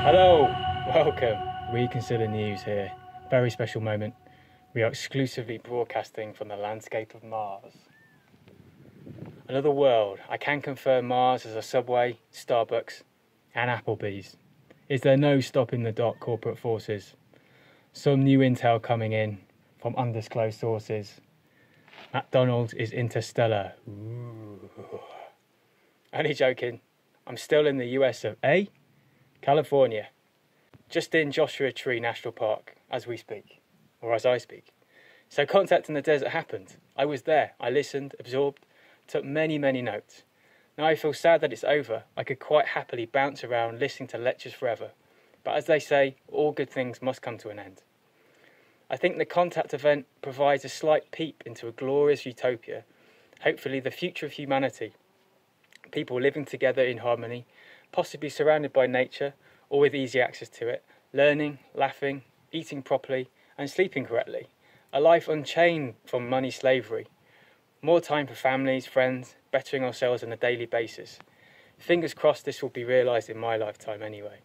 Hello, welcome. Reconsider News here. Very special moment. We are exclusively broadcasting from the landscape of Mars. Another world. I can confirm Mars as a Subway, Starbucks, and Applebee's. Is there no stopping the dark corporate forces? Some new intel coming in from undisclosed sources. McDonald's is interstellar. Ooh. Only joking. I'm still in the US of A, California. Just in Joshua Tree National Park as we speak, or as I speak. So Contact in the Desert happened. I was there. I listened, absorbed, took many, many notes. Now I feel sad that it's over. I could quite happily bounce around listening to lectures forever. But as they say, all good things must come to an end. I think the Contact event provides a slight peep into a glorious utopia, hopefully the future of humanity. People living together in harmony, possibly surrounded by nature or with easy access to it, learning, laughing, eating properly and sleeping correctly. A life unchained from money slavery. More time for families, friends, bettering ourselves on a daily basis. Fingers crossed this will be realised in my lifetime anyway.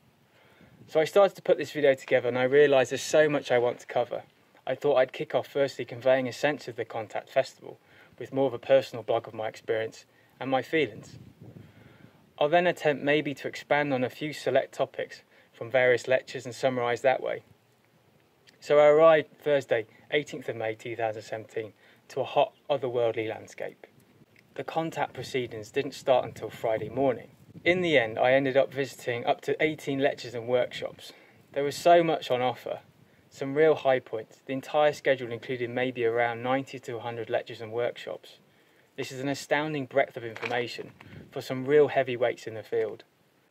So I started to put this video together and I realised there's so much I want to cover. I thought I'd kick off firstly conveying a sense of the Contact Festival with more of a personal blog of my experience and my feelings. I'll then attempt maybe to expand on a few select topics from various lectures and summarise that way. So I arrived Thursday, 18th of May 2017, to a hot, otherworldly landscape. The Contact proceedings didn't start until Friday morning. In the end, I ended up visiting up to 18 lectures and workshops. There was so much on offer, some real high points. The entire schedule included maybe around 90 to 100 lectures and workshops. This is an astounding breadth of information for some real heavyweights in the field.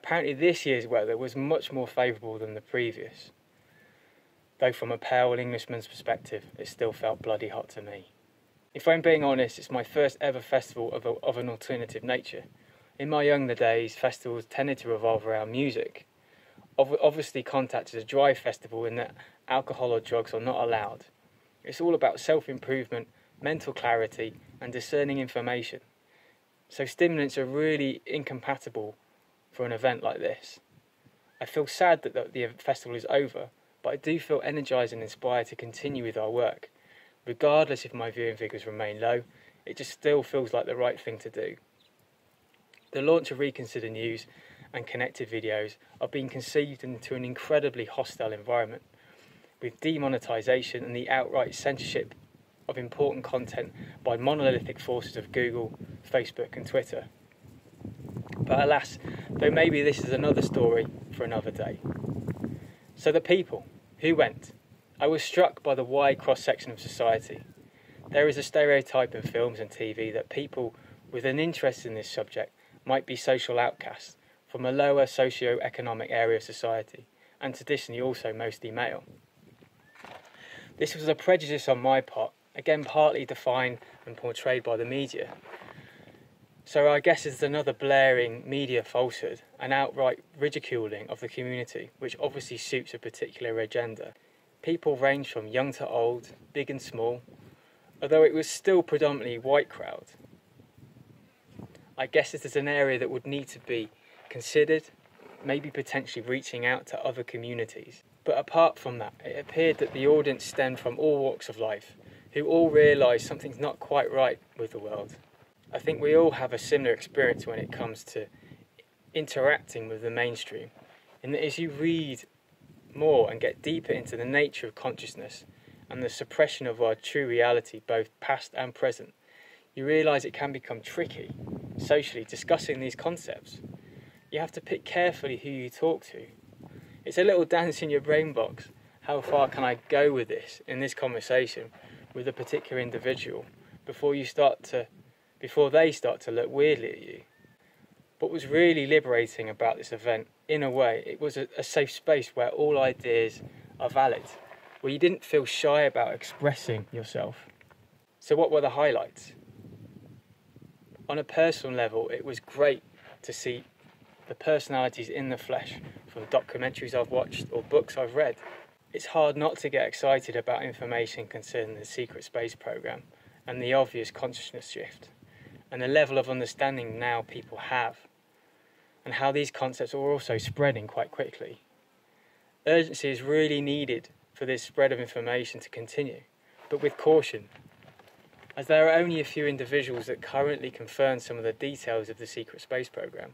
Apparently this year's weather was much more favourable than the previous. Though from a pale Englishman's perspective, it still felt bloody hot to me. If I'm being honest, it's my first ever festival of an alternative nature. In my younger days, festivals tended to revolve around music. Obviously, Contact is a dry festival in that alcohol or drugs are not allowed. It's all about self-improvement, mental clarity and discerning information. So stimulants are really incompatible for an event like this. I feel sad that the festival is over, but I do feel energised and inspired to continue with our work. Regardless if my viewing figures remain low, it just still feels like the right thing to do. The launch of Reconsider News and connected videos are being conceived into an incredibly hostile environment, with demonetisation and the outright censorship of important content by monolithic forces of Google, Facebook and Twitter. But alas, though maybe this is another story for another day. So the people, who went? I was struck by the wide cross-section of society. There is a stereotype in films and TV that people with an interest in this subject might be social outcasts from a lower socio-economic area of society, and traditionally also mostly male. This was a prejudice on my part, again partly defined and portrayed by the media. So I guess it's another blaring media falsehood, an outright ridiculing of the community, which obviously suits a particular agenda. People range from young to old, big and small, although it was still predominantly white crowd. I guess it is an area that would need to be considered, maybe potentially reaching out to other communities. But apart from that, it appeared that the audience stemmed from all walks of life, who all realise something's not quite right with the world. I think we all have a similar experience when it comes to interacting with the mainstream, in that as you read more and get deeper into the nature of consciousness and the suppression of our true reality, both past and present, you realise it can become tricky, socially, discussing these concepts. You have to pick carefully who you talk to. It's a little dance in your brain box. How far can I go with this, in this conversation, with a particular individual, before they start to look weirdly at you? What was really liberating about this event, in a way, it was a safe space where all ideas are valid, where you didn't feel shy about expressing yourself. So what were the highlights? On a personal level, it was great to see the personalities in the flesh from documentaries I've watched or books I've read. It's hard not to get excited about information concerning the secret space program and the obvious consciousness shift and the level of understanding now people have. and how these concepts are also spreading quite quickly. Urgency is really needed for this spread of information to continue, but with caution, as there are only a few individuals that currently confirm some of the details of the secret space program.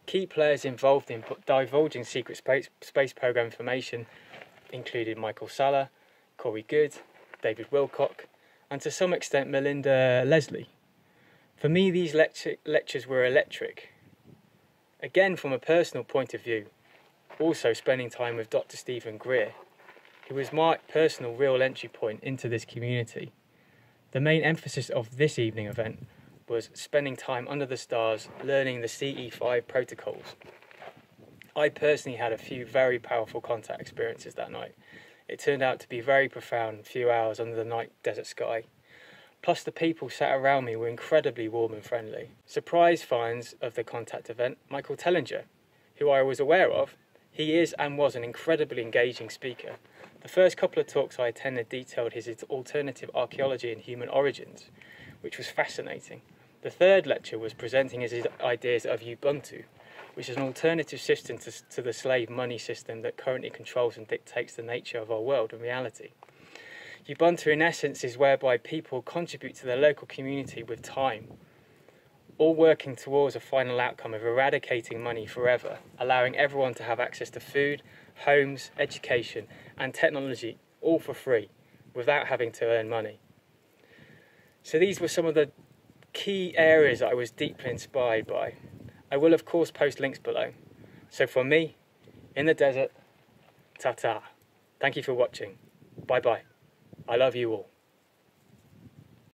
Key players involved in divulging secret space program information included Michael Salla, Corey Goode, David Wilcock, and to some extent Melinda Leslie. For me, these lectures were electric. Again, from a personal point of view, also spending time with Dr. Stephen Greer, who was my personal real entry point into this community. The main emphasis of this evening event was spending time under the stars learning the CE5 protocols. I personally had a few very powerful contact experiences that night. It turned out to be very profound few hours under the night desert sky. Plus the people sat around me were incredibly warm and friendly. Surprise finds of the contact event, Michael Tellinger, who I was aware of. He is and was an incredibly engaging speaker. The first couple of talks I attended detailed his alternative archaeology and human origins, which was fascinating. The third lecture was presenting his ideas of Ubuntu, which is an alternative system to the slave money system that currently controls and dictates the nature of our world and reality. Ubuntu in essence is whereby people contribute to their local community with time, all working towards a final outcome of eradicating money forever, allowing everyone to have access to food, homes, education and technology all for free without having to earn money. So these were some of the key areas that I was deeply inspired by. I will of course post links below. So from me, in the desert, ta-ta. Thank you for watching. Bye bye. I love you all.